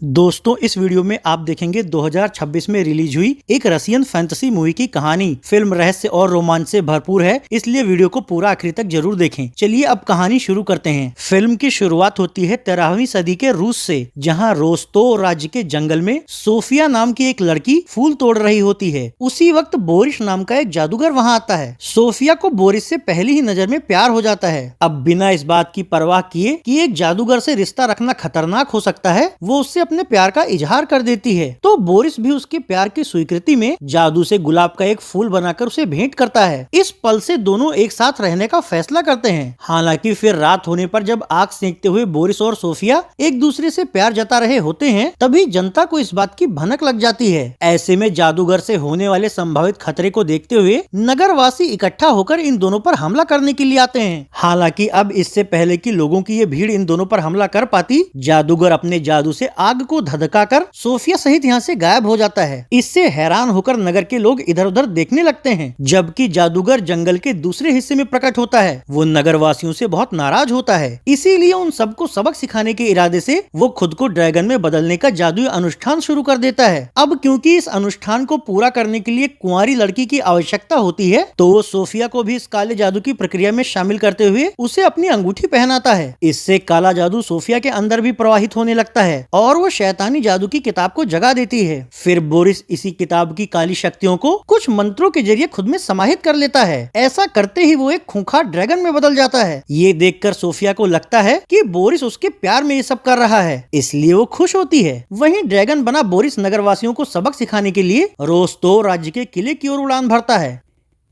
दोस्तों इस वीडियो में आप देखेंगे 2026 में रिलीज हुई एक रशियन फैंटेसी मूवी की कहानी। फिल्म रहस्य और रोमांच से भरपूर है, इसलिए वीडियो को पूरा आखिरी तक जरूर देखें। चलिए अब कहानी शुरू करते हैं। फिल्म की शुरुआत होती है 13वीं सदी के रूस से, जहां रोस्तोव राज्य के जंगल में सोफिया नाम की एक लड़की फूल तोड़ रही होती है। उसी वक्त बोरिस नाम का एक जादूगर वहां आता है। सोफिया को बोरिस से पहली ही नजर में प्यार हो जाता है। अब बिना इस बात की परवाह किए कि एक जादूगर से रिश्ता रखना खतरनाक हो सकता है, वो उससे अपने प्यार का इजहार कर देती है। तो बोरिस भी उसके प्यार की स्वीकृति में जादू से गुलाब का एक फूल बनाकर उसे भेंट करता है। इस पल से दोनों एक साथ रहने का फैसला करते हैं। हालांकि फिर रात होने पर जब आग सेंकते हुए बोरिस और सोफिया एक दूसरे से प्यार जता रहे होते हैं, तभी जनता को इस बात की भनक लग जाती है। ऐसे में जादूगर से होने वाले संभावित खतरे को देखते हुए नगरवासी इकट्ठा होकर इन दोनों पर हमला करने के लिए आते हैं। हालांकि अब इससे पहले कि लोगों की ये भीड़ इन दोनों पर हमला कर पाती, जादूगर अपने जादू से आग को धधकाकर सोफिया सहित यहाँ से गायब हो जाता है। इससे हैरान होकर नगर के लोग इधर उधर देखने लगते हैं। जबकि जादूगर जंगल के दूसरे हिस्से में प्रकट होता है। वो नगर वासियों से बहुत नाराज होता है, इसीलिए उन सबको सबक सिखाने के इरादे से वो खुद को ड्रैगन में बदलने का जादुई अनुष्ठान शुरू कर देता है। अब क्योंकि इस अनुष्ठान को पूरा करने के लिए कुंवारी लड़की की आवश्यकता होती है, तो वो सोफिया को भी इस काले जादू की प्रक्रिया में शामिल करते हुए उसे अपनी अंगूठी पहनाता है। इससे काला जादू सोफिया के अंदर भी प्रवाहित होने लगता है और वो शैतानी जादू की किताब को जगा देती है। फिर बोरिस इसी किताब की काली शक्तियों को कुछ मंत्रों के जरिए खुद में समाहित कर लेता है। ऐसा करते ही वो एक खूंखार ड्रैगन में बदल जाता है। ये देखकर सोफिया को लगता है कि बोरिस उसके प्यार में ये सब कर रहा है, इसलिए वो खुश होती है। वहीं ड्रैगन बना बोरिस नगरवासियों को सबक सिखाने के लिए रोस्तोव राज्य के किले की ओर उड़ान भरता है।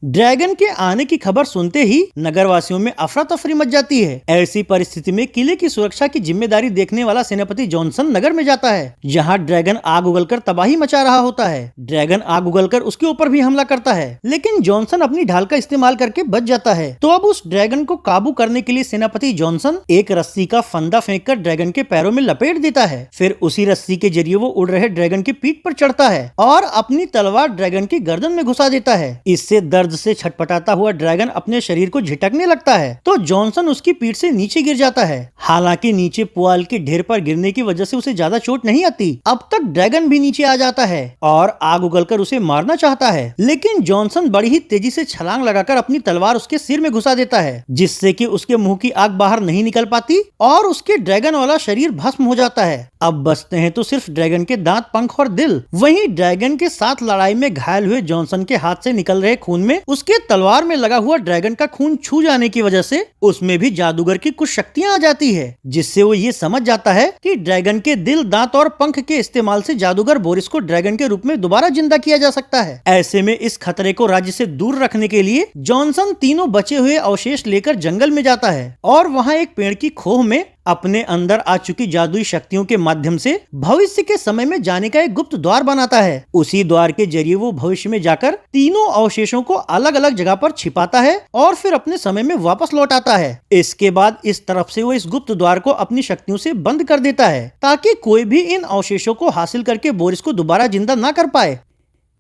ड्रैगन के आने की खबर सुनते ही नगरवासियों में अफरा तफरी मच जाती है। ऐसी परिस्थिति में किले की सुरक्षा की जिम्मेदारी देखने वाला सेनापति जॉनसन नगर में जाता है, जहां ड्रैगन आग उगलकर तबाही मचा रहा होता है। ड्रैगन आग उगलकर उसके ऊपर भी हमला करता है, लेकिन जॉनसन अपनी ढाल का इस्तेमाल करके बच जाता है। तो अब उस ड्रैगन को काबू करने के लिए सेनापति जॉनसन एक रस्सी का फंदा फेंककर ड्रैगन के पैरों में लपेट देता है। फिर उसी रस्सी के जरिए वो उड़ रहे ड्रैगन की पीठ पर चढ़ता है और अपनी तलवार ड्रैगन की गर्दन में घुसा देता है। इससे दर्द से छटपटाता हुआ ड्रैगन अपने शरीर को झिटकने लगता है, तो जॉनसन उसकी पीठ से नीचे गिर जाता है। हालांकि नीचे पुआल के ढेर पर गिरने की वजह से उसे ज्यादा चोट नहीं आती। अब तक ड्रैगन भी नीचे आ जाता है और आग उगलकर उसे मारना चाहता है, लेकिन जॉनसन बड़ी ही तेजी से छलांग लगाकर अपनी तलवार उसके सिर में घुसा देता है, जिससे कि उसके मुंह की आग बाहर नहीं निकल पाती और उसके ड्रैगन वाला शरीर भस्म हो जाता है। अब बचते हैं तो सिर्फ ड्रैगन के दांत, पंख और दिल। वहीं ड्रैगन के साथ लड़ाई में घायल हुए जॉनसन के हाथ से निकल रहे खून में उसके तलवार में लगा हुआ ड्रैगन का खून छू जाने की वजह से उसमें भी जादूगर की कुछ शक्तियां आ जाती है, जिससे वो ये समझ जाता है कि ड्रैगन के दिल, दांत और पंख के इस्तेमाल से जादूगर बोरिस को ड्रैगन के रूप में दोबारा जिंदा किया जा सकता है। ऐसे में इस खतरे को राज्य से दूर रखने के लिए जॉनसन तीनों बचे हुए अवशेष लेकर जंगल में जाता है और वहाँ एक पेड़ की खोह में अपने अंदर आ चुकी जादुई शक्तियों के माध्यम से भविष्य के समय में जाने का एक गुप्त द्वार बनाता है। उसी द्वार के जरिए वो भविष्य में जाकर तीनों अवशेषों को अलग अलग जगह पर छिपाता है और फिर अपने समय में वापस लौट आता है। इसके बाद इस तरफ से वो इस गुप्त द्वार को अपनी शक्तियों से बंद कर देता है, ताकि कोई भी इन अवशेषों को हासिल करके बोरिस को दोबारा जिंदा न कर पाए।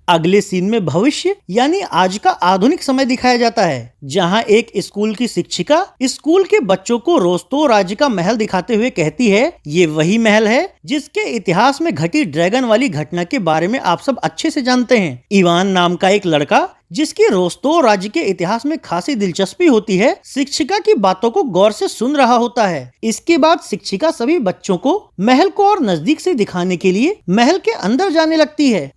अगले सीन में भविष्य यानी आज का आधुनिक समय दिखाया जाता है, जहां एक स्कूल की शिक्षिका स्कूल के बच्चों को रोस्तोव राज्य का महल दिखाते हुए कहती है, ये वही महल है जिसके इतिहास में घटी ड्रैगन वाली घटना के बारे में आप सब अच्छे से जानते हैं। इवान नाम का एक लड़का, जिसकी रोस्तोव राज्य के इतिहास में खासी दिलचस्पी होती है, शिक्षिका की बातों को गौर से सुन रहा होता है। इसके बाद शिक्षिका सभी बच्चों को महल को और नजदीक से दिखाने के लिए महल के अंदर जाने लगती है।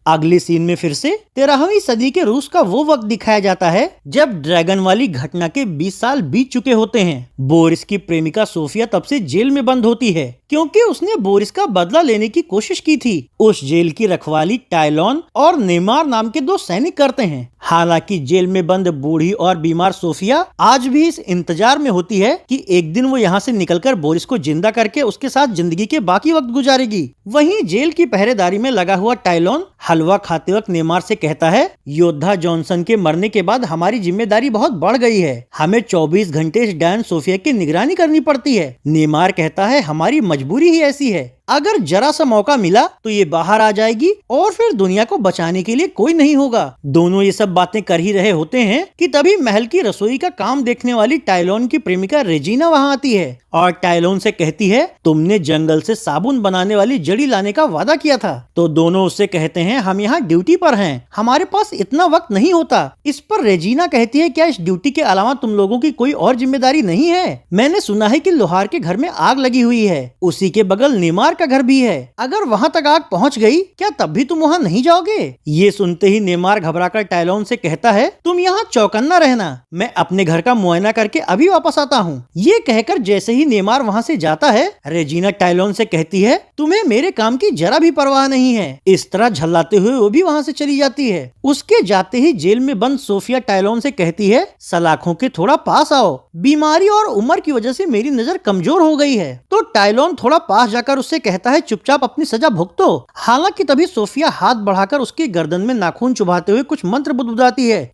अगले सीन में फिर से 13वीं सदी के रूस का वो वक्त दिखाया जाता है जब ड्रैगन वाली घटना के 20 साल बीत चुके होते हैं। बोरिस की प्रेमिका सोफिया तब से जेल में बंद होती है, क्योंकि उसने बोरिस का बदला लेने की कोशिश की थी। उस जेल की रखवाली टाइलॉन और नेमार नाम के दो सैनिक करते हैं। हालांकि जेल में बंद बूढ़ी और बीमार सोफिया आज भी इस इंतजार में होती है कि एक दिन वो यहाँ से निकलकर बोरिस को जिंदा करके उसके साथ जिंदगी के बाकी वक्त गुजारेगी। वहीं जेल की पहरेदारी में लगा हुआ टाइलॉन हलवा खाते वक्त नेमार से कहता है, योद्धा जॉनसन के मरने के बाद हमारी जिम्मेदारी बहुत बढ़ गई है, हमें 24 घंटे इस डैन सोफिया की निगरानी करनी पड़ती है। नेमार कहता है, हमारी मजबूरी ही ऐसी है। अगर जरा सा मौका मिला तो ये बाहर आ जाएगी और फिर दुनिया को बचाने के लिए कोई नहीं होगा। दोनों ये सब बातें कर ही रहे होते हैं कि तभी महल की रसोई का काम देखने वाली टाइलोन की प्रेमिका रेजिना वहाँ आती है और टाइलोन से कहती है, तुमने जंगल से साबुन बनाने वाली जड़ी लाने का वादा किया था। तो दोनों उससे कहते हैं, हम यहाँ ड्यूटी पर हैं, हमारे पास इतना वक्त नहीं होता। इस पर रेजिना कहती है, क्या इस ड्यूटी के अलावा तुम लोगों की कोई और जिम्मेदारी नहीं है? मैंने सुना है कि लोहार के घर में आग लगी हुई है, उसी के बगल नेमार का घर भी है। अगर वहाँ तक आग पहुँच गई, क्या तब भी तुम वहाँ नहीं जाओगे? ये सुनते ही नेमार घबराकर टाइलोन से कहता है, तुम यहाँ चौकन्ना रहना, मैं अपने घर का मुआयना करके अभी वापस आता हूँ। ये कहकर जैसे ही नेमार वहाँ से जाता है, रेजिना टाइलोन से कहती है, तुम्हें मेरे काम की जरा भी परवाह नहीं है। इस तरह झल्लाते हुए वो भी वहाँ से चली जाती है। उसके जाते ही जेल में बंद सोफिया टाइलोन से कहती है, सलाखों के थोड़ा पास आओ, बीमारी और उम्र की वजह से मेरी नजर कमजोर हो गई है। तो टाइलोन थोड़ा पास जाकर उससे कहता है, चुपचाप अपनी सजा भुगतो। हालांकि तभी सोफिया हाथ बढ़ाकर उसकी गर्दन में नाखून चुभाते हुए कुछ मंत्र बुदबुदाती है।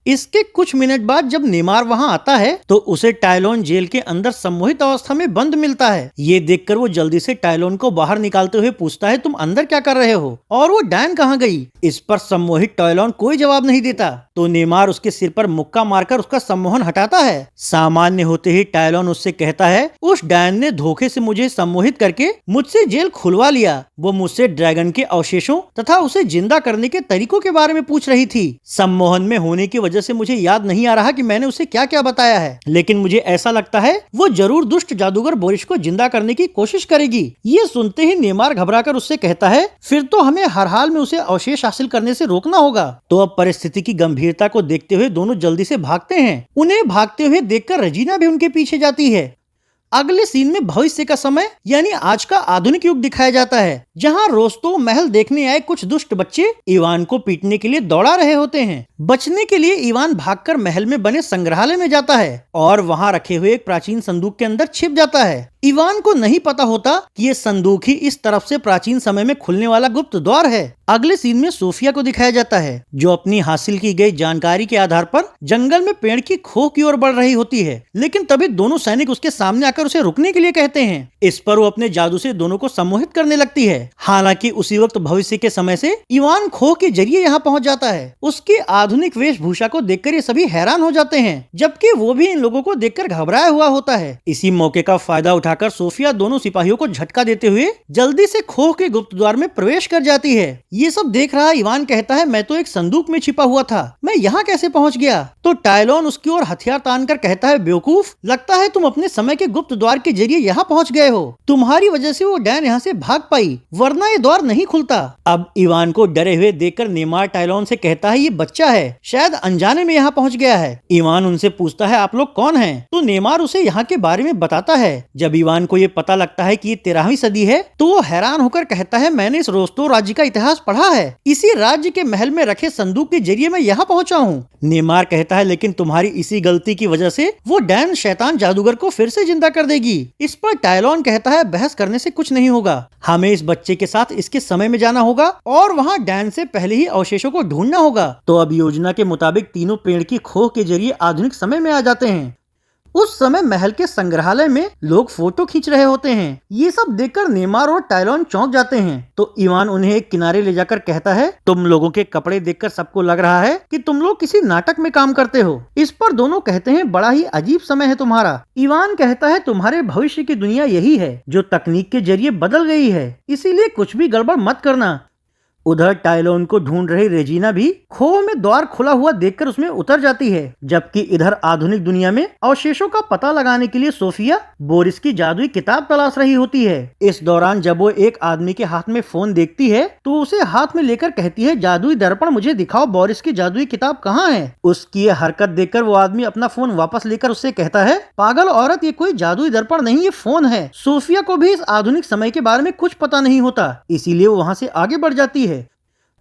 इसके कुछ मिनट बाद जब नेमार वहां आता है तो उसे टाइलोन जेल के अंदर सम्मोहित अवस्था में बंद मिलता है। ये देखकर वो जल्दी से टाइलोन को बाहर निकालते हुए पूछता है, तुम अंदर क्या कर रहे हो और वो डैन कहाँ गई? इस पर सम्मोहित टाइलोन कोई जवाब नहीं देता। तो नेमार उसके सिर पर मुक्का मारकर उसका सम्मोहन हटाता है। सामान्य होते ही टाइलोन उससे कहता है, उस डैन ने धोखे से मुझे सम्मोहित करके मुझसे जेल खुलवा लिया। वो मुझसे ड्रैगन के अवशेषों तथा उसे जिंदा करने के तरीकों के बारे में पूछ रही थी। सम्मोहन में होने की वजह से मुझे याद नहीं आ रहा कि मैंने उसे क्या क्या बताया है, लेकिन मुझे ऐसा लगता है वो जरूर दुष्ट जादूगर बोरिस को जिंदा करने की कोशिश करेगी। ये सुनते ही नेमार घबराकर उससे कहता है, फिर तो हमें हर हाल में उसे अवशेष हासिल करने से रोकना होगा। तो अब परिस्थिति की गंभीरता को देखते हुए दोनों जल्दी से भागते हैं। उन्हें भागते हुए देखकर रेजिना भी उनके पीछे जाती है। अगले सीन में भविष्य का समय यानी आज का आधुनिक युग दिखाया जाता है, जहां रोस्तों महल देखने आए कुछ दुष्ट बच्चे इवान को पीटने के लिए दौड़ा रहे होते हैं। बचने के लिए इवान भागकर महल में बने संग्रहालय में जाता है और वहां रखे हुए एक प्राचीन संदूक के अंदर छिप जाता है। इवान को नहीं पता होता कि ये संदूक ही इस तरफ से प्राचीन समय में खुलने वाला गुप्त द्वार है। अगले सीन में सोफिया को दिखाया जाता है, जो अपनी हासिल की गई जानकारी के आधार पर जंगल में पेड़ की खोह की ओर बढ़ रही होती है, लेकिन तभी दोनों सैनिक उसके सामने आकर उसे रुकने के लिए कहते हैं। इस पर वो अपने जादू से दोनों को सम्मोहित करने लगती है। हालांकि उसी वक्त भविष्य के समय से इवान खोह के जरिए यहाँ पहुँच जाता है। उसकी आधुनिक वेशभूषा को देखकर ये सभी हैरान हो जाते हैं, जबकि वो भी इन लोगों को देखकर घबराया हुआ होता है। इसी मौके का फायदा उठाकर सोफिया दोनों सिपाहियों को झटका देते हुए जल्दी से खोह के गुप्त द्वार में प्रवेश कर जाती है। ये सब देख रहा इवान कहता है, मैं तो एक संदूक में छिपा हुआ था, मैं यहाँ कैसे पहुँच गया? तो टाइलोन उसकी ओर हथियार तानकर कहता है, बेवकूफ, लगता है तुम अपने समय के गुप्त द्वार के जरिए यहाँ पहुँच गए हो। तुम्हारी वजह से वो डैन यहाँ से भाग पाई, वरना ये द्वार नहीं खुलता। अब इवान को डरे हुए देखकर नेमार टाइलोन से कहता है, ये बच्चा है, शायद अनजाने में यहाँ पहुँच गया है। इवान उनसे पूछता है, आप लोग कौन हैं? तो नेमार उसे यहाँ के बारे में बताता है। जब इवान को ये पता लगता है कि ये 13वीं सदी है, तो वो हैरान होकर कहता है, मैंने इस रोस्तो राज्य का इतिहास पढ़ा है, इसी राज्य के महल में रखे संदूक के जरिए मैं यहाँ पहुँचा हूँ। नेमार कहता है, लेकिन तुम्हारी इसी गलती की वजह से वो डैन शैतान जादूगर को फिर से जिंदा कर देगी। इस पर टाइलोन कहता है, बहस करने से कुछ नहीं होगा, हमें इस बच्चे के साथ इसके समय में जाना होगा और वहाँ डैन से पहले ही अवशेषों को ढूंढना होगा। तो अब योजना के मुताबिक तीनों पेड़ की खोह के जरिए आधुनिक समय में आ जाते हैं। उस समय महल के संग्रहालय में लोग फोटो खींच रहे होते हैं। ये सब देखकर नेमार और टाइलोन चौंक जाते हैं। तो इवान उन्हें एक किनारे ले जाकर कहता है, तुम लोगों के कपड़े देखकर सबको लग रहा है कि तुम लोग किसी नाटक में काम करते हो। इस पर दोनों कहते हैं, बड़ा ही अजीब समय है तुम्हारा। इवान कहता है, तुम्हारे भविष्य की दुनिया यही है जो तकनीक के जरिए बदल गई है, इसीलिए कुछ भी गड़बड़ मत करना। उधर टाइलोन को ढूंढ रही रेजिना भी खोह में द्वार खुला हुआ देखकर उसमें उतर जाती है, जबकि इधर आधुनिक दुनिया में अवशेषों का पता लगाने के लिए सोफिया बोरिस की जादुई किताब तलाश रही होती है। इस दौरान जब वो एक आदमी के हाथ में फोन देखती है तो उसे हाथ में लेकर कहती है, जादुई दर्पण मुझे दिखाओ, बोरिस की जादुई किताब कहाँ है? उसकी ये हरकत देखकर वो आदमी अपना फोन वापस लेकर उससे कहता है, पागल औरत, ये कोई जादुई दर्पण नहीं, ये फोन है। सोफिया को भी इस आधुनिक समय के बारे में कुछ पता नहीं होता, इसीलिए वो वहाँ से आगे बढ़ जाती है।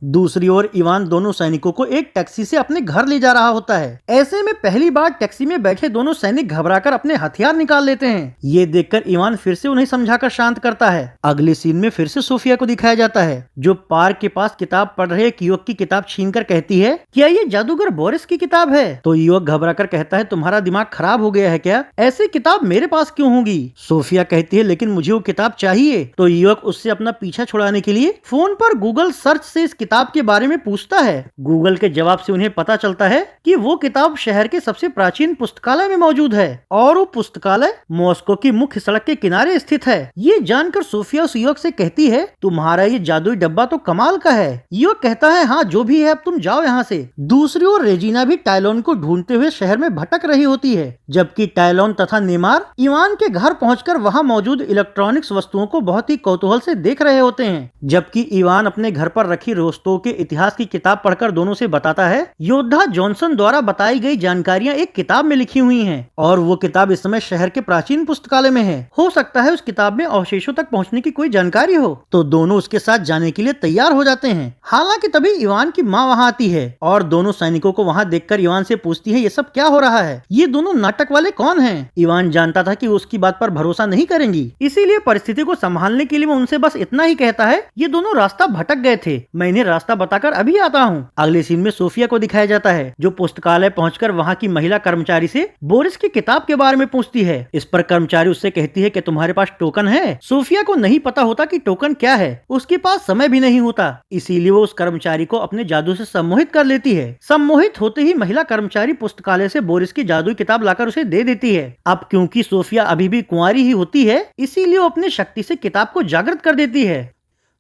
दूसरी ओर इवान दोनों सैनिकों को एक टैक्सी से अपने घर ले जा रहा होता है। ऐसे में पहली बार टैक्सी में बैठे दोनों सैनिक घबराकर अपने हथियार निकाल लेते हैं। ये देखकर इवान फिर से उन्हें समझाकर शांत करता है। अगले सीन में फिर से सोफिया को दिखाया जाता है, जो पार्क के पास किताब पढ़ रहे यूवक की किताब छीनकर कहती है, क्या ये जादूगर बोरिस की किताब है? तो युवक घबराकर कहता है, तुम्हारा दिमाग खराब हो गया है क्या? ऐसी किताब मेरे पास क्यों होगी? सोफिया कहती है, लेकिन मुझे वो किताब चाहिए। तो युवक उससे अपना पीछा छुड़ाने के लिए फोन पर गूगल सर्च से इस किताब के बारे में पूछता है। गूगल के जवाब से उन्हें पता चलता है कि वो किताब शहर के सबसे प्राचीन पुस्तकालय में मौजूद है और वो पुस्तकालय मॉस्को की मुख्य सड़क के किनारे स्थित है। ये जानकर सोफिया उस युवक से कहती है, तुम्हारा ये जादुई डब्बा तो कमाल का है। युवक कहता है, हाँ जो भी है, अब तुम जाओ यहाँ से। दूसरी ओर रेजिना भी टायलोन को ढूंढते हुए शहर में भटक रही होती है, जबकि टायलोन तथा नेमार इवान के घर पहुंचकर वहां मौजूद इलेक्ट्रॉनिक्स वस्तुओं को बहुत ही कौतूहल से देख रहे होते हैं। जबकि इवान अपने घर पर रखी रोस्तों के इतिहास की किताब पढ़कर दोनों से बताता है, योद्धा जॉनसन द्वारा बताई गई जानकारियां एक किताब में लिखी हुई हैं और वो किताब इस समय शहर के प्राचीन पुस्तकालय में है। हो सकता है उस किताब में अवशेषों तक पहुंचने की कोई जानकारी हो। तो दोनों उसके साथ जाने के लिए तैयार हो जाते हैं। हालांकि तभी इवान की माँ वहाँ आती है और दोनों सैनिकों को वहाँ देखकर इवान से पूछती है, ये सब क्या हो रहा है? ये दोनों नाटक वाले कौन हैं? इवान जानता था कि वो उसकी बात पर भरोसा नहीं करेंगी, इसीलिए परिस्थिति को संभालने के लिए वो उनसे बस इतना ही कहता है, ये दोनों रास्ता भटक गए थे, मैं इन्हें रास्ता बताकर अभी आता हूँ। अगले सीन में सोफिया को दिखाया जाता है, जो पुस्तकालय पहुंचकर वहाँ की महिला कर्मचारी से बोरिस की किताब के बारे में पूछती है। इस पर कर्मचारी उससे कहती है कि तुम्हारे पास टोकन है। सोफिया को नहीं पता होता कि टोकन क्या है, उसके पास समय भी नहीं होता, इसीलिए वो उस कर्मचारी को अपने जादू से सम्मोहित कर लेती है। सम्मोहित होते ही महिला कर्मचारी पुस्तकालय से बोरिस की जादुई किताब लाकर उसे दे देती है। अब क्योंकि सोफिया अभी भी कुंवारी ही होती है, इसीलिए वो अपनी शक्ति से किताब को जागृत कर देती है,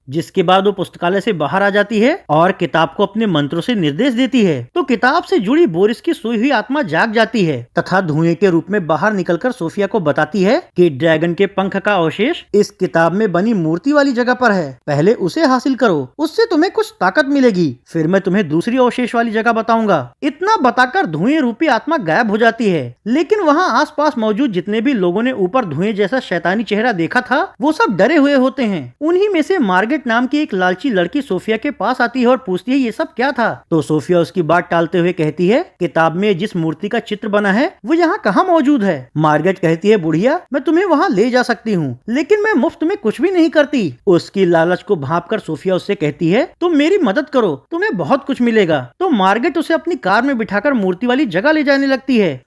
जिसके बाद वो पुस्तकालय से बाहर आ जाती है और किताब को अपने मंत्रों से निर्देश देती है। तो किताब से जुड़ी बोरिस की सोई हुई आत्मा जाग जाती है तथा धुएं के रूप में बाहर निकलकर सोफिया को बताती है कि ड्रैगन के पंख का अवशेष इस किताब में बनी मूर्ति वाली जगह पर है, पहले उसे हासिल करो, उससे तुम्हें कुछ ताकत मिलेगी, फिर मैं तुम्हें दूसरी अवशेष वाली जगह बताऊंगा। इतना बताकर धुएं रूपी आत्मा गायब हो जाती है, लेकिन वहाँ आसपास मौजूद जितने भी लोगों ने ऊपर धुएं जैसा शैतानी चेहरा देखा था, वो सब डरे हुए होते हैं। उन्हीं में से मार्गरेट नाम की एक लालची लड़की सोफिया के पास आती है और पूछती है, ये सब क्या था? तो सोफिया उसकी बात टालते हुए कहती है, किताब में जिस मूर्ति का चित्र बना है वो यहाँ कहाँ मौजूद है? मार्गरेट कहती है, बुढ़िया मैं तुम्हें वहाँ ले जा सकती हूँ, लेकिन मैं मुफ्त में कुछ भी नहीं करती। उसकी लालच को भांपकर सोफिया उससे कहती है, तुम मेरी मदद करो, तुम्हें बहुत कुछ मिलेगा। तो मार्गरेट उसे अपनी कार में बिठाकर मूर्ति वाली जगह ले जाने लगती है।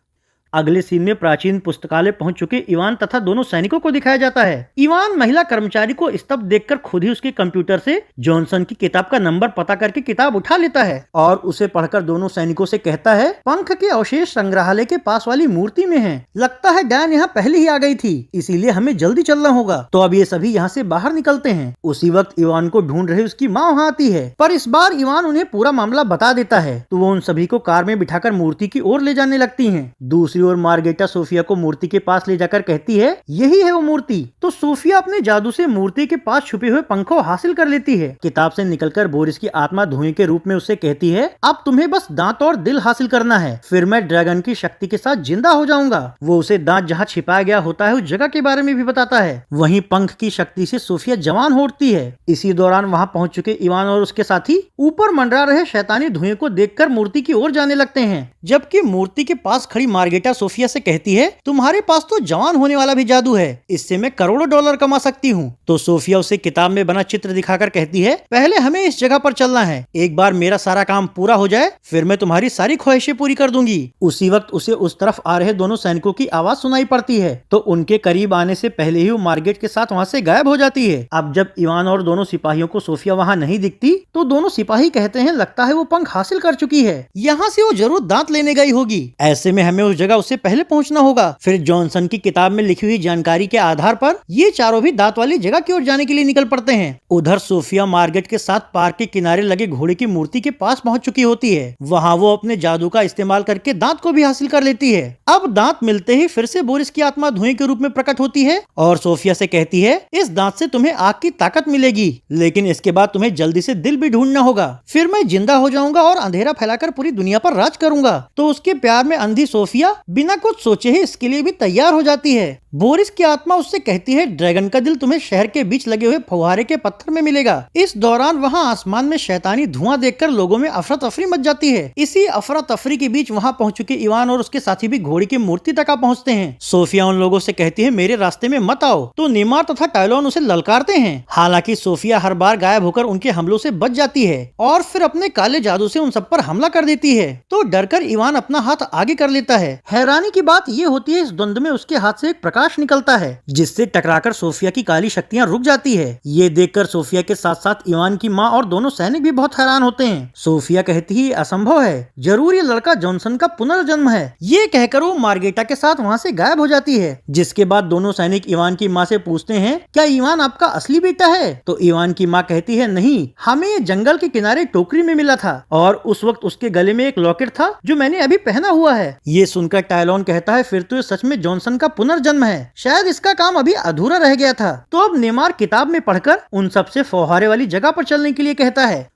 अगले सीन में प्राचीन पुस्तकालय पहुंच चुके इवान तथा दोनों सैनिकों को दिखाया जाता है। इवान महिला कर्मचारी को स्तब्ध देखकर खुद ही उसके कंप्यूटर से जॉनसन की किताब का नंबर पता करके किताब उठा लेता है और उसे पढ़कर दोनों सैनिकों से कहता है, पंख के अवशेष संग्रहालय के पास वाली मूर्ति में है, लगता है डैन यहाँ पहले ही आ गई थी, इसीलिए हमें जल्दी चलना होगा। तो अब ये सभी यहाँ से बाहर निकलते हैं। उसी वक्त इवान को ढूंढ रहे उसकी माँ वहाँ आती है, पर इस बार इवान उन्हें पूरा मामला बता देता है। तो वो उन सभी को कार में बिठाकर मूर्ति की ओर ले जाने लगती है। दूसरी और मार्गरेटा सोफिया को मूर्ति के पास ले जाकर कहती है, यही है वो मूर्ति। तो सोफिया अपने जादू से मूर्ति के पास छुपे हुए पंखों हासिल कर लेती है। किताब से निकलकर बोरिस की आत्मा धुएं के रूप में उससे कहती है, अब तुम्हें बस दांत और दिल हासिल करना है, फिर मैं ड्रैगन की शक्ति के साथ जिंदा हो जाऊंगा। वो उसे दांत जहाँ छिपाया गया होता है उस जगह के बारे में भी बताता है। वहीं पंख की शक्ति से सोफिया जवान हो उठती है। इसी दौरान वहाँ पहुँच चुके इवान और उसके साथी ऊपर मंडरा रहे शैतानी धुएं को देखकर मूर्ति की ओर जाने लगते हैं, जबकि मूर्ति के पास खड़ी मार्गरेटा सोफिया से कहती है, तुम्हारे पास तो जवान होने वाला भी जादू है, इससे मैं करोड़ों डॉलर कमा सकती हूँ। तो सोफिया उसे किताब में बना चित्र दिखाकर कहती है, पहले हमें इस जगह पर चलना है, एक बार मेरा सारा काम पूरा हो जाए फिर मैं तुम्हारी सारी ख्वाहिशें पूरी कर दूंगी। उसी वक्त उसे उस तरफ आ रहे दोनों सैनिकों की आवाज सुनाई पड़ती है, तो उनके करीब आने से पहले ही वो मार्गरेट के साथ वहाँ से गायब हो जाती है। अब जब इवान और दोनों सिपाहियों को सोफिया वहाँ नहीं दिखती, तो दोनों सिपाही कहते हैं, लगता है वो पंख हासिल कर चुकी है, यहाँ से वो जरूर दांत लेने गई होगी, ऐसे में हमें उस जगह उससे पहले पहुँचना होगा। फिर जॉनसन की किताब में लिखी हुई जानकारी के आधार पर ये चारों भी दांत वाली जगह की ओर जाने के लिए निकल पड़ते हैं। उधर सोफिया मार्गरेट के साथ पार्क के किनारे लगे घोड़े की मूर्ति के पास पहुंच चुकी होती है। वहां वो अपने जादू का इस्तेमाल करके दांत को भी हासिल कर लेती है। अब दांत मिलते ही फिर से बोरिस की आत्मा धुएं के रूप में प्रकट होती है और सोफिया से कहती है, इस दांत से तुम्हें आग की ताकत मिलेगी, लेकिन इसके बाद तुम्हें जल्दी से दिल भी ढूंढना होगा, फिर मैं जिंदा हो जाऊंगा और अंधेरा फैलाकर पूरी दुनिया पर राज करूंगा। तो उसके प्यार में अंधी सोफिया बिना कुछ सोचे ही इसके लिए भी तैयार हो जाती है। बोरिस की आत्मा उससे कहती है ड्रैगन का दिल तुम्हें शहर के बीच लगे हुए फव्वारे के पत्थर में मिलेगा। इस दौरान वहाँ आसमान में शैतानी धुआं देखकर लोगों में अफरा तफरी मच जाती है। इसी अफरा तफरी के बीच वहाँ पहुँच चुके इवान और उसके साथी भी घोड़ी की मूर्ति तक आ पहुँचते हैं। सोफिया उन लोगों से कहती है मेरे रास्ते में मत आओ, तो नेमार तथा टायलॉन उसे ललकारते हैं। हालांकि सोफिया हर बार गायब होकर उनके हमलों से बच जाती है और फिर अपने काले जादू से उन सब पर हमला कर देती है, तो डरकर इवान अपना हाथ आगे कर लेता है। हैरानी की बात ये होती है इस द्वंद में उसके हाथ से एक प्रकाश निकलता है जिससे टकराकर सोफिया की काली शक्तियाँ रुक जाती है। ये देखकर सोफिया के साथ साथ इवान की माँ और दोनों सैनिक भी बहुत हैरान होते हैं। सोफिया कहती है असंभव है, जरूर ये लड़का जॉनसन का पुनर्जन्म है। ये कहकर वो मार्गेटा के साथ वहाँ से गायब हो जाती है। जिसके बाद दोनों सैनिक इवान की माँ से पूछते हैं क्या इवान आपका असली बेटा है? तो इवान की माँ कहती है नहीं, हमें ये जंगल के किनारे टोकरी में मिला था और उस वक्त उसके गले में एक लॉकेट था जो मैंने अभी पहना हुआ है। ये सुनकर टायलॉन कहता है फिर तो ये सच में जॉनसन का पुनर्जन्म है, शायद इसका काम अभी अधूरा रह गया था। तो अब नेमार किताब में पढ़कर उन सबसे फौहारे वाली जगह पर चलने के लिए कहता है।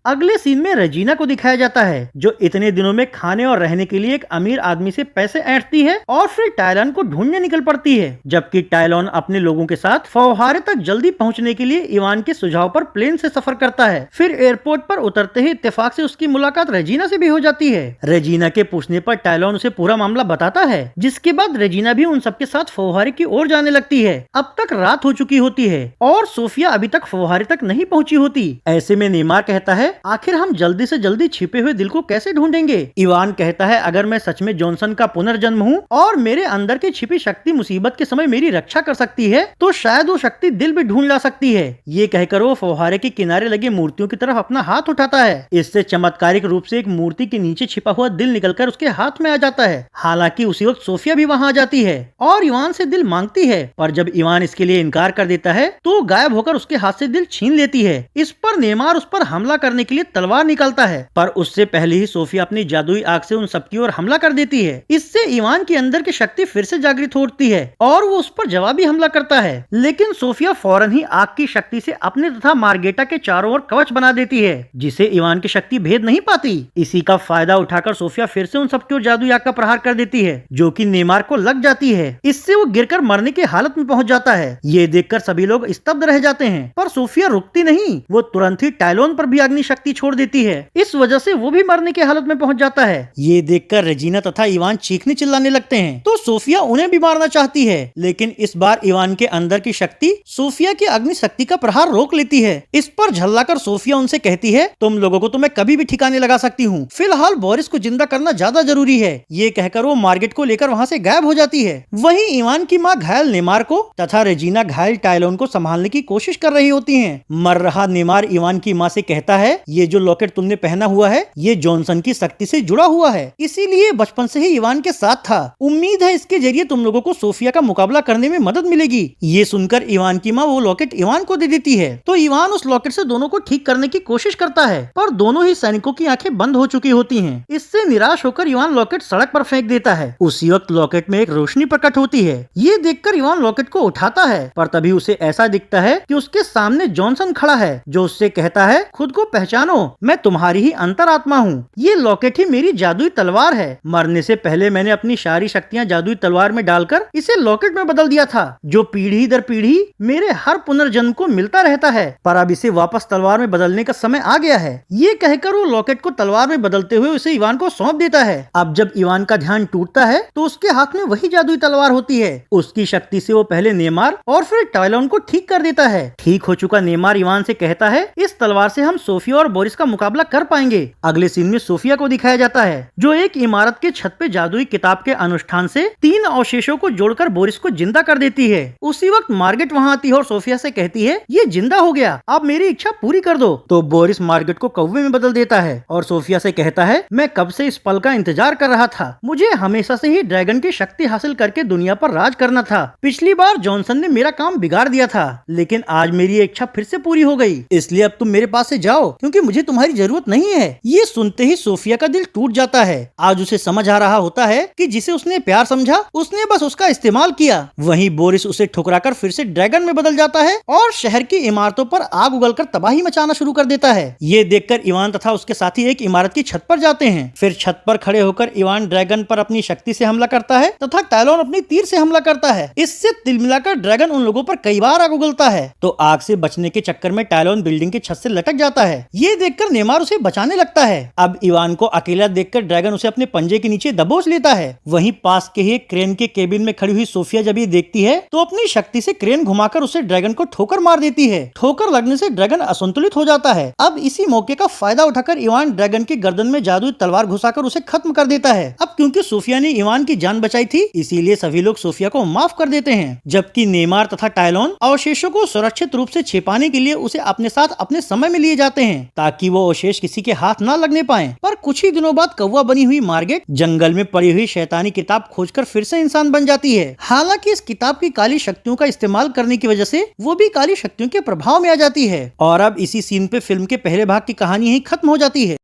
अगले सीन में रेजिना को दिखाया जाता है जो इतने दिनों में खाने और रहने के लिए एक अमीर आदमी से पैसे ऐंठती है और फिर टायलॉन को ढूंढने निकल पड़ती है, जबकि टायलॉन अपने लोगों के साथ फौहारे तक जल्दी पहुंचने के लिए इवान के सुझाव पर प्लेन से सफर करता है। फिर एयरपोर्ट पर उतरते ही इत्तेफाक से उसकी मुलाकात रेजिना से भी हो जाती है। रेजिना के पूछने पर टायलॉन उसे पूरा मामला बताता है, जिसके बाद रेजिना भी उन सबके साथ फौहारे की ओर जाने लगती है। अब तक रात हो चुकी होती है और सोफिया अभी तक फौहारे तक नहीं पहुंची होती। ऐसे में नेमार कहता है आखिर हम जल्दी से जल्दी छिपे हुए दिल को कैसे ढूंढेंगे? इवान कहता है अगर मैं सच में जॉनसन का पुनर्जन्म हूँ और मेरे अंदर की छिपी शक्ति मुसीबत के समय मेरी रक्षा कर सकती है, तो शायद वो शक्ति दिल भी ढूंढ ला सकती है। ये कहकर वो फौहारे के किनारे लगी मूर्तियों की तरफ अपना हाथ उठाता है। इससे चमत्कारिक रूप से एक मूर्ति के नीचे छिपा हुआ दिल निकलकर उसके हाथ में आ जाता है। हालांकि उसी वक्त सोफिया भी वहाँ आ जाती है और इवान से दिल मांगती है, पर जब इवान इसके लिए इनकार कर देता है तो गायब होकर उसके हाथ से दिल छीन लेती है। इस पर नेमार उस पर हमला करने के लिए तलवार निकालता है, पर उससे पहले ही सोफिया अपनी जादुई आग से उन सबकी ओर हमला कर देती है। इससे इवान के अंदर की शक्ति फिर से जागृत होती है और वो उस पर जवाबी हमला करता है, लेकिन सोफिया फौरन ही आग की शक्ति से अपने तथा मार्गेटा के चारों ओर कवच बना देती है, जिसे इवान की शक्ति भेद नहीं पाती। इसी का फायदा उठाकर सोफिया फिर से उन सबकी ओर जादुई आग का प्रहार कर देती है, जो कि नेमार को लग जाती है। इससे वो गिरकर मरने की हालत में पहुंच जाता है। ये देखकर सभी लोग स्तब्ध रह जाते हैं, पर सोफिया रुकती नहीं। वो तुरंत ही टायलॉन पर भी अग्नि शक्ति छोड़ देती है। इस वजह से वो भी मरने की हालत में पहुंच जाता है। ये देखकर रेजिना तथा इवान चीखने चिल्लाने लगते हैं, तो सोफिया उन्हें भी मारना चाहती है, लेकिन इस बार इवान के अंदर की शक्ति सोफिया की अग्नि शक्ति का प्रहार रोक लेती है। इस पर झल्लाकर सोफिया उनसे कहती है तुम लोगों को तो मैं कभी भी ठिकाने लगा सकती हूँ, फिलहाल बोरिस को जिंदा करना ज्यादा जरूरी है। ये कहकर वो मार्गेट को लेकर वहाँ से गायब हो जाती है। वहीं इवान की माँ घायल नेमार को तथा रेजिना घायल टायलॉन को संभालने की कोशिश कर रही होती है। मर रहा नेमार इवान की माँ से कहता है ये जो लॉकेट तुमने पहना हुआ है ये जॉनसन की शक्ति से जुड़ा हुआ है, इसीलिए बचपन से ही इवान के साथ था। उम्मीद है इसके जरिए तुम लोगों को सोफिया का मुकाबला करने में मदद मिलेगी। ये सुनकर इवान की माँ वो लॉकेट इवान को दे देती है, तो इवान उस लॉकेट से दोनों को ठीक करने की कोशिश करता है, पर दोनों ही सैनिकों की आंखें बंद हो चुकी होती हैं। इससे निराश होकर इवान लॉकेट सड़क पर फेंक देता है। उसी वक्त लॉकेट में एक रोशनी प्रकट होती है। ये देखकर इवान लॉकेट को उठाता है, पर तभी उसे ऐसा दिखता है कि उसके सामने जॉनसन खड़ा है, जो उससे कहता है खुद को पहचानो, मैं तुम्हारी ही अंतरात्मा हूँ। ये लॉकेट ही मेरी जादुई तलवार है। मरने से पहले मैंने अपनी सारी शक्तियाँ जादुई तलवार में डालकर इसे लॉकेट में बदल दिया था, जो पीढ़ी दर पीढ़ी मेरे हर पुनर्जन्म को मिलता रहता है, पर अब इसे वापस तलवार में बदलने का समय आ गया है। ये कहकर वो लॉकेट को तलवार में बदलते हुए उसे इवान को सौंप देता है। अब जब इवान का ध्यान टूटता है तो उसके हाथ में वही जादुई तलवार होती है। उसकी शक्ति से वो पहले नेमार और फिर टायलॉन को ठीक कर देता है। ठीक हो चुका नेमार इवान से कहता है इस तलवार से हम सोफिया और बोरिस का मुकाबला कर पाएंगे। अगले सीन में सोफिया को दिखाया जाता है, जो एक इमारत के छत पे जादुई किताब के अनुष्ठान से 3 अवशेषों को जोड़कर बोरिस को जिंदा कर देती है। उसी वक्त मार्गेट वहाँ आती है और सोफिया से कहती है ये जिंदा हो गया, अब मेरी इच्छा पूरी कर दो। तो बोरिस मार्गेट को कौवे में बदल देता है और सोफिया से कहता है मैं कब से इस पल का इंतजार कर रहा था, मुझे हमेशा से ही ड्रैगन की शक्ति हासिल करके दुनिया पर राज करना था। पिछली बार जॉनसन ने मेरा काम बिगाड़ दिया था, लेकिन आज मेरी इच्छा फिर से पूरी हो गई, इसलिए अब तुम मेरे पास से जाओ, क्योंकि मुझे तुम्हारी जरूरत नहीं है। ये सुनते ही सोफिया का दिल टूट जाता है। आज उसे समझ आ रहा होता है कि जिसे उसने प्यार समझा उसने बस उसका इस्तेमाल किया। वहीं बोरिस उसे ठुकराकर फिर से ड्रैगन में बदल जाता है और शहर की इमारतों पर आग उगलकर तबाही मचाना शुरू कर देता है। ये देखकर इवान तथा उसके साथी एक इमारत की छत पर जाते हैं। फिर छत पर खड़े होकर इवान ड्रैगन पर अपनी शक्ति से हमला करता है तथा टैलोन अपनी तीर से हमला करता है। इससे तिल मिलाकर ड्रैगन उन लोगों पर कई बार आग उगलता है। तो आग से बचने के चक्कर में टैलोन बिल्डिंग की छत से लटक जाता है। ये देखकर नेमार उसे बचाने लगता है। अब इवान को अकेला देखकर ड्रैगन उसे अपने पंजे के नीचे दबोच लेता है। वहीं पास के ही क्रेन के केबिन में खड़ी हुई सोफिया जब ये देखती है तो अपनी शक्ति से क्रेन घुमाकर उसे ड्रैगन को ठोकर मार देती है। ठोकर लगने से ड्रैगन असंतुलित हो जाता है। अब इसी मौके का फायदा उठाकर इवान ड्रैगन की गर्दन में जादुई तलवार घुसाकर उसे खत्म कर देता है। अब क्योंकि सोफिया ने इवान की जान बचाई थी इसीलिए सभी लोग सोफिया को माफ कर देते हैं, जबकि नेमार तथा टायलोन अवशेषों को सुरक्षित रूप से छिपाने के लिए उसे अपने साथ अपने समय में लिए जाते हैं ताकि वो अवशेष किसी के हाथ न लगने पाए। पर कुछ ही दिनों बाद कौवा बनी हुई मार्गेट जंगल में पड़ी हुई शैतानी किताब खोजकर फिर से इंसान बन जाती है। हालांकि इस किताब की काली शक्तियों का इस्तेमाल करने की वजह से वो भी काली शक्तियों के प्रभाव में आ जाती है। और अब इसी सीन पे फिल्म के पहले भाग की कहानी ही खत्म हो जाती है।